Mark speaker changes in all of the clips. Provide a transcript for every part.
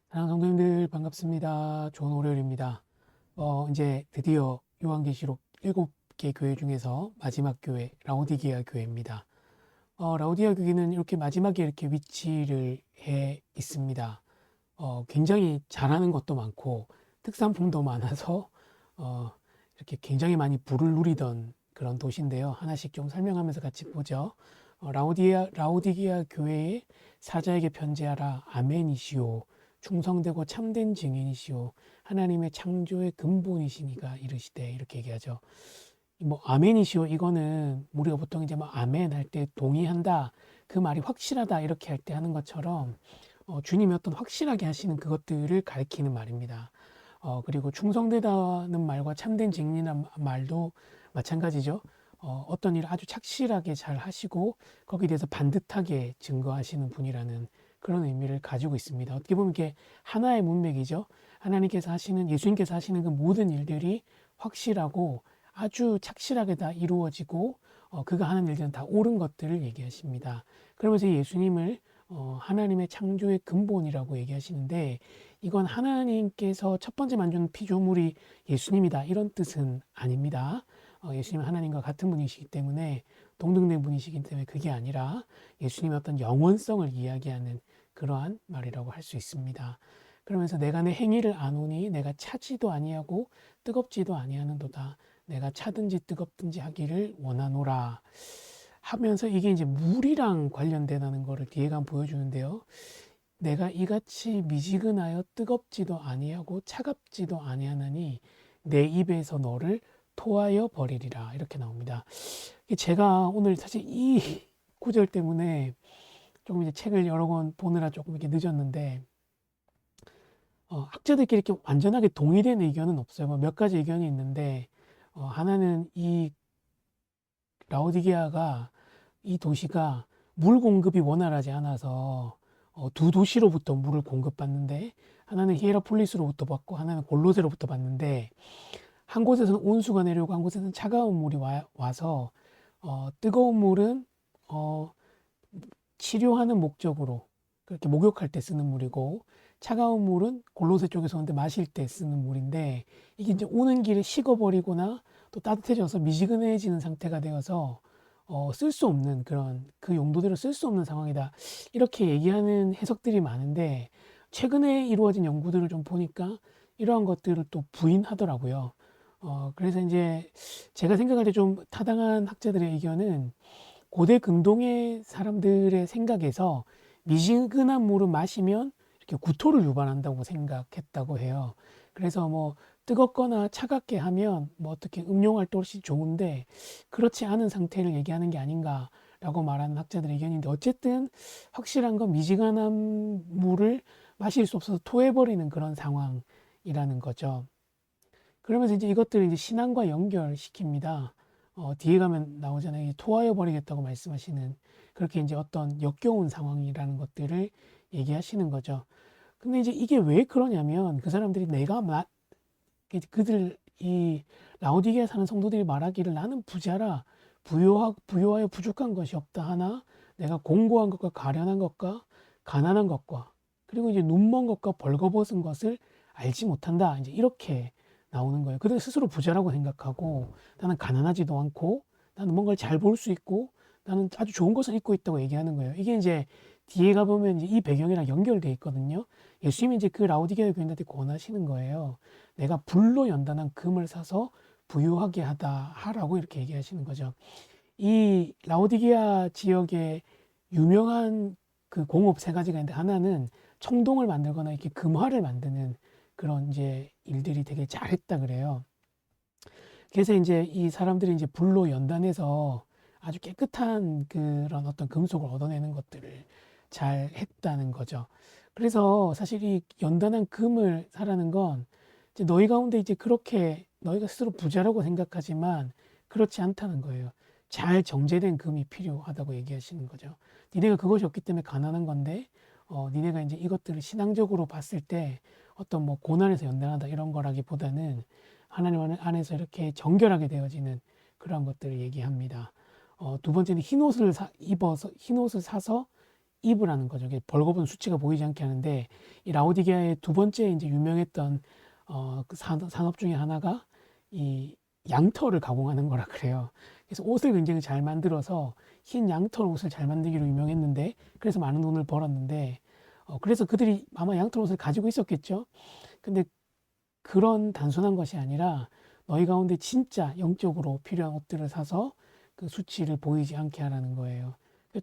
Speaker 1: 사랑하는 성도님들 반갑습니다. 좋은 월요일입니다. 이제 드디어 요한계시록 7개 교회 중에서 마지막 교회 라오디게아 교회입니다. 라오디게아 교회는 이렇게 마지막에 이렇게 위치를 해 있습니다. 굉장히 잘하는 것도 많고 특산품도 많아서 어, 이렇게 굉장히 많이 부를 누리던 그런 도시인데요. 하나씩 좀 설명하면서 같이 보죠. 라오디게아 교회의 사자에게 편지하라. 아멘이시오. 충성되고 참된 증인이시오. 하나님의 창조의 근본이시니가 이르시되, 이렇게 얘기하죠. 뭐 아멘이시오, 이거는 우리가 보통 이제 뭐 아멘 할 때 동의한다, 그 말이 확실하다 이렇게 할 때 하는 것처럼 주님이 어떤 확실하게 하시는 그것들을 가리키는 말입니다. 그리고 충성되다는 말과 참된 증인이라는 말도 마찬가지죠. 어떤 일을 아주 착실하게 잘 하시고 거기에 대해서 반듯하게 증거하시는 분이라는 그런 의미를 가지고 있습니다. 어떻게 보면 이게 하나의 문맥이죠. 하나님께서 하시는, 예수님께서 하시는 그 모든 일들이 확실하고 아주 착실하게 다 이루어지고 그가 하는 일들은 다 옳은 것들을 얘기하십니다. 그러면서 예수님을 하나님의 창조의 근본이라고 얘기하시는데, 이건 하나님께서 첫 번째 만든 피조물이 예수님이다 이런 뜻은 아닙니다. 예수님은 하나님과 같은 분이시기 때문에, 동등된 분이시기 때문에 그게 아니라 예수님의 어떤 영원성을 이야기하는 그러한 말이라고 할 수 있습니다. 그러면서 내가 내 행위를 아노니 내가 차지도 아니하고 뜨겁지도 아니하는도다. 내가 차든지 뜨겁든지 하기를 원하노라 하면서, 이게 이제 물이랑 관련되다는 것을 뒤에가 보여주는데요. 내가 이같이 미지근하여 뜨겁지도 아니하고 차갑지도 아니하나니 내 입에서 너를 토하여 버리리라, 이렇게 나옵니다. 제가 오늘 사실 이 구절 때문에 조금 이제 책을 여러 권 보느라 조금 이렇게 늦었는데, 학자들끼리 이렇게 완전하게 동의된 의견은 없어요. 뭐몇 가지 의견이 있는데, 하나는 이 라오디게아가, 이 도시가 물 공급이 원활하지 않아서 두 도시로부터 물을 공급받는데, 하나는 히에라폴리스로부터 받고 하나는 골로새로부터 받는데, 한 곳에서는 온수가 내려오고 한 곳에서는 차가운 물이 와서 뜨거운 물은 어, 치료하는 목적으로, 그렇게 목욕할 때 쓰는 물이고, 차가운 물은 골로새 쪽에서 오는데 마실 때 쓰는 물인데, 이게 이제 오는 길에 식어버리거나 또 따뜻해져서 미지근해지는 상태가 되어서 쓸 수 없는, 그런 그 용도대로 쓸 수 없는 상황이다, 이렇게 얘기하는 해석들이 많은데, 최근에 이루어진 연구들을 좀 보니까 이러한 것들을 또 부인하더라고요. 그래서 이제 제가 생각할 때 좀 타당한 학자들의 의견은, 고대 근동의 사람들의 생각에서 미지근한 물을 마시면 이렇게 구토를 유발한다고 생각했다고 해요. 그래서 뭐 뜨겁거나 차갑게 하면 뭐 어떻게 음용할 때 훨씬 좋은데, 그렇지 않은 상태를 얘기하는 게 아닌가라고 말하는 학자들의 의견인데, 어쨌든 확실한 건 미지근한 물을 마실 수 없어서 토해버리는 그런 상황이라는 거죠. 그러면서 이제 이것들을 이제 신앙과 연결시킵니다. 뒤에 가면 나오잖아요. 토하여 버리겠다고 말씀하시는, 그렇게 이제 어떤 역겨운 상황이라는 것들을 얘기하시는 거죠. 근데 이제 이게 왜 그러냐면, 그 사람들이 그들, 이 라오디게에 사는 성도들이 말하기를, 나는 부자라 부요하여 부족한 것이 없다 하나 내가 공고한 것과 가련한 것과 가난한 것과 그리고 이제 눈먼 것과 벌거벗은 것을 알지 못한다, 이제 이렇게 나오는 거예요. 그들 스스로 부자라고 생각하고, 나는 가난하지도 않고, 나는 뭔가를 잘 볼 수 있고, 나는 아주 좋은 것을 입고 있다고 얘기하는 거예요. 이게 이제 뒤에 가보면 이제 이 배경이랑 연결돼 있거든요. 예수님이 이제 그 라오디게아 교인한테 권하시는 거예요. 내가 불로 연단한 금을 사서 부유하게 하라고 이렇게 얘기하시는 거죠. 이 라오디게아 지역에 유명한 그 공업 세 가지가 있는데, 하나는 청동을 만들거나 이렇게 금화를 만드는 그런 이제 일들이 되게 잘했다 그래요. 그래서 이제 이 사람들이 이제 불로 연단해서 아주 깨끗한 그런 어떤 금속을 얻어내는 것들을 잘 했다는 거죠. 그래서 사실 이 연단한 금을 사라는 건, 이제 너희 가운데 이제 그렇게 너희가 스스로 부자라고 생각하지만 그렇지 않다는 거예요. 잘 정제된 금이 필요하다고 얘기하시는 거죠. 니네가 그것이 없기 때문에 가난한 건데, 니네가 이제 이것들을 신앙적으로 봤을 때 어떤 뭐 고난에서 연단하다 이런 거라기보다는 하나님 안에서 이렇게 정결하게 되어지는 그런 것들을 얘기합니다. 두 번째는 흰 옷을 사서 입으라는 거죠. 이게 벌거벗은 수치가 보이지 않게 하는데, 이 라오디게아의 두 번째 이제 유명했던 그 산업 중에 하나가 이 양털을 가공하는 거라 그래요. 그래서 옷을 굉장히 잘 만들어서 흰 양털 옷을 잘 만들기로 유명했는데, 그래서 많은 돈을 벌었는데, 그래서 그들이 아마 양털 옷을 가지고 있었겠죠. 근데 그런 단순한 것이 아니라 너희 가운데 진짜 영적으로 필요한 옷들을 사서 그 수치를 보이지 않게 하라는 거예요.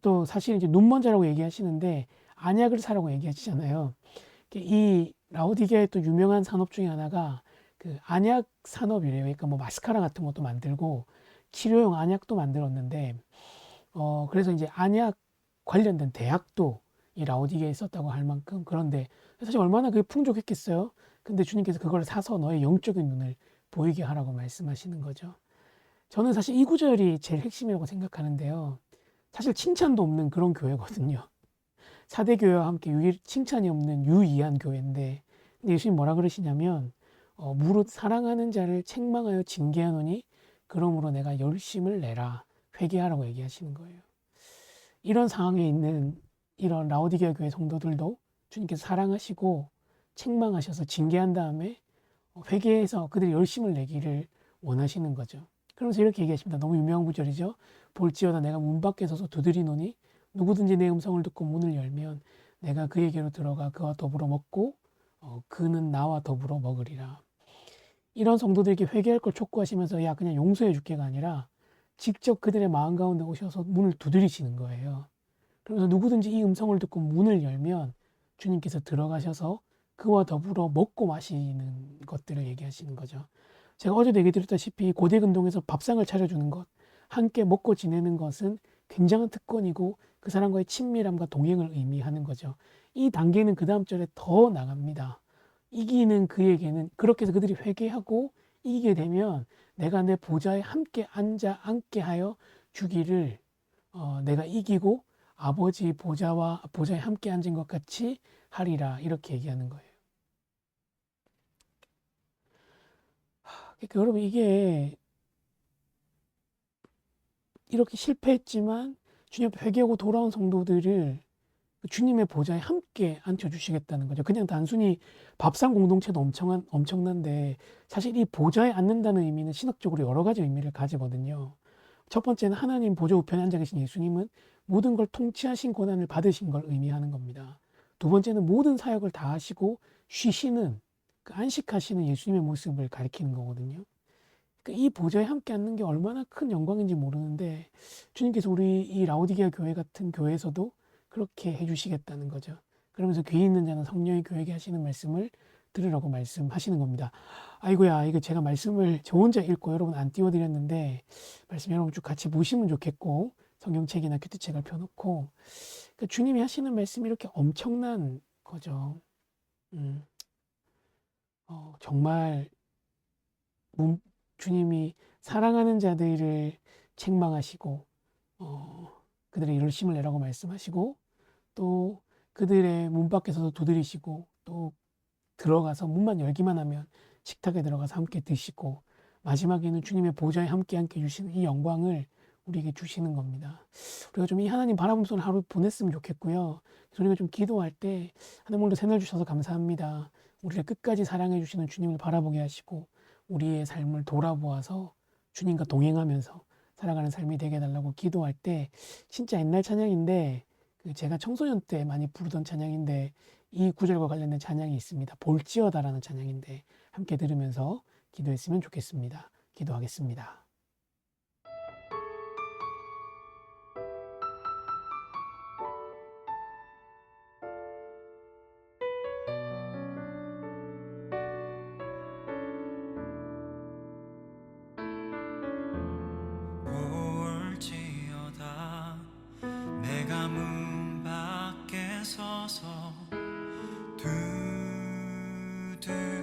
Speaker 1: 또 사실 이제 눈먼자라고 얘기하시는데 안약을 사라고 얘기하시잖아요. 이 라오디게의 또 유명한 산업 중에 하나가 그 안약 산업이래요. 그러니까 뭐 마스카라 같은 것도 만들고 치료용 안약도 만들었는데, 그래서 이제 안약 관련된 대학도 이 라오디게에 있었다고 할 만큼, 그런데 사실 얼마나 그게 풍족했겠어요. 근데 주님께서 그걸 사서 너의 영적인 눈을 보이게 하라고 말씀하시는 거죠. 저는 사실 이 구절이 제일 핵심이라고 생각하는데요. 사실 칭찬도 없는 그런 교회거든요. 4대 교회와 함께 칭찬이 없는 유이한 교회인데, 근데 예수님 뭐라 그러시냐면, 무릇 사랑하는 자를 책망하여 징계하노니 그러므로 내가 열심을 내라, 회개하라고 얘기하시는 거예요. 이런 상황에 있는 이런 라오디게아 교회 성도들도 주님께서 사랑하시고 책망하셔서 징계한 다음에 회개해서 그들이 열심을 내기를 원하시는 거죠. 그러면서 이렇게 얘기하십니다. 너무 유명한 구절이죠. 볼지어다 내가 문 밖에 서서 두드리노니 누구든지 내 음성을 듣고 문을 열면 내가 그에게로 들어가 그와 더불어 먹고 그는 나와 더불어 먹으리라. 이런 성도들에게 회개할 걸 촉구하시면서 야 그냥 용서해 줄게가 아니라 직접 그들의 마음 가운데 오셔서 문을 두드리시는 거예요. 그래서 누구든지 이 음성을 듣고 문을 열면 주님께서 들어가셔서 그와 더불어 먹고 마시는 것들을 얘기하시는 거죠. 제가 어제도 얘기 드렸다시피 고대 근동에서 밥상을 차려주는 것, 함께 먹고 지내는 것은 굉장한 특권이고 그 사람과의 친밀함과 동행을 의미하는 거죠. 이 단계는 그 다음 절에 더 나갑니다. 이기는 그에게는, 그렇게 해서 그들이 회개하고 이기게 되면 내가 내 보좌에 함께 앉게 하여 주기를, 내가 이기고 아버지 보좌에 함께 앉은 것 같이 하리라, 이렇게 얘기하는 거예요. 그러니까 여러분, 이게 이렇게 실패했지만 주님 앞에 회개하고 돌아온 성도들을 주님의 보좌에 함께 앉혀주시겠다는 거죠. 그냥 단순히 밥상 공동체도 엄청난데, 사실 이 보좌에 앉는다는 의미는 신학적으로 여러 가지 의미를 가지거든요. 첫 번째는 하나님 보좌 우편에 앉아 계신 예수님은 모든 걸 통치하신 권한을 받으신 걸 의미하는 겁니다. 두 번째는 모든 사역을 다 하시고 쉬시는, 그 안식하시는 예수님의 모습을 가리키는 거거든요. 이 보좌에 함께 앉는 게 얼마나 큰 영광인지 모르는데 주님께서 우리 이 라오디게아 교회 같은 교회에서도 그렇게 해주시겠다는 거죠. 그러면서 귀 있는 자는 성령이 교회에게 하시는 말씀을 들으라고 말씀하시는 겁니다. 아이고야, 이거 제가 말씀을 저 혼자 읽고 여러분 안 띄워드렸는데 말씀 여러분 쭉 같이 보시면 좋겠고, 성경책이나 큐티책을 펴놓고 주님이 하시는 말씀이 이렇게 엄청난 거죠. 정말 주님이 사랑하는 자들을 책망하시고 그들의 열심을 내라고 말씀하시고, 또 그들의 문 밖에서도 두드리시고, 또 들어가서 문만 열기만 하면 식탁에 들어가서 함께 드시고, 마지막에는 주님의 보좌에 함께 주시는 이 영광을 우리에게 주시는 겁니다. 우리가 좀 이 하나님 바라보면서 하루 보냈으면 좋겠고요. 우리가 좀 기도할 때 하나님 오늘도 새날 주셔서 감사합니다. 우리를 끝까지 사랑해 주시는 주님을 바라보게 하시고 우리의 삶을 돌아보아서 주님과 동행하면서 살아가는 삶이 되게 해달라고 기도할 때, 진짜 옛날 찬양인데 제가 청소년 때 많이 부르던 찬양인데 이 구절과 관련된 찬양이 있습니다. 볼지어다라는 찬양인데 함께 들으면서 기도했으면 좋겠습니다. 기도하겠습니다.
Speaker 2: 볼지어다 내가 문 밖에 서서 두드리노니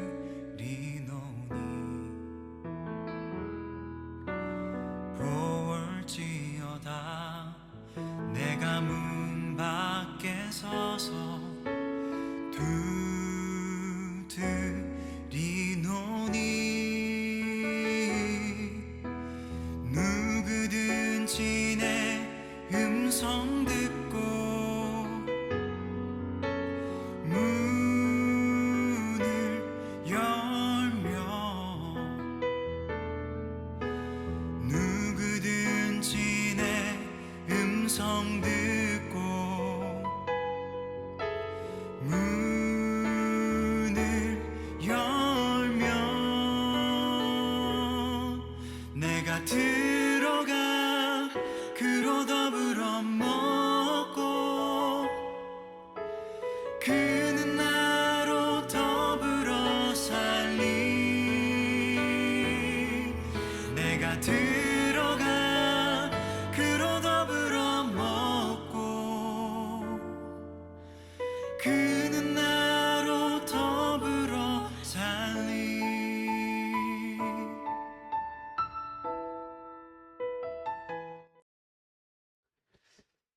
Speaker 2: 그는 나로 더불어 살리 내가 들어가 그로 더불어 먹고 그는 나로 더불어 살리.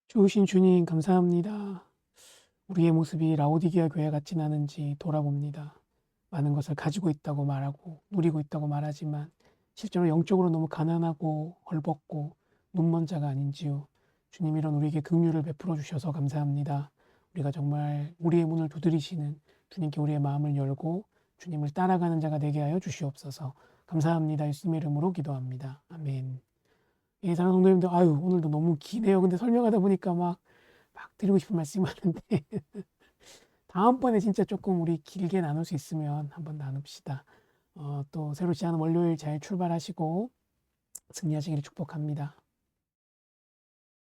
Speaker 1: 좋으신 주님 감사합니다. 우리의 모습이 라오디게아 교회 같진 않은지 돌아봅니다. 많은 것을 가지고 있다고 말하고 누리고 있다고 말하지만 실제로 영적으로 너무 가난하고 헐벗고 눈먼 자가 아닌지요. 주님 이런 우리에게 긍휼을 베풀어 주셔서 감사합니다. 우리가 정말 우리의 문을 두드리시는 주님께 우리의 마음을 열고 주님을 따라가는 자가 되게 하여 주시옵소서. 감사합니다. 예수님의 이름으로 기도합니다. 아멘. 예, 사랑하는 성도님들, 오늘도 너무 기네요. 근데 설명하다 보니까 막 드리고 싶은 말씀이 많은데 다음번에 진짜 조금 우리 길게 나눌 수 있으면 한번 나눕시다. 또 새로 시작하는 월요일 잘 출발하시고 승리하시기를 축복합니다.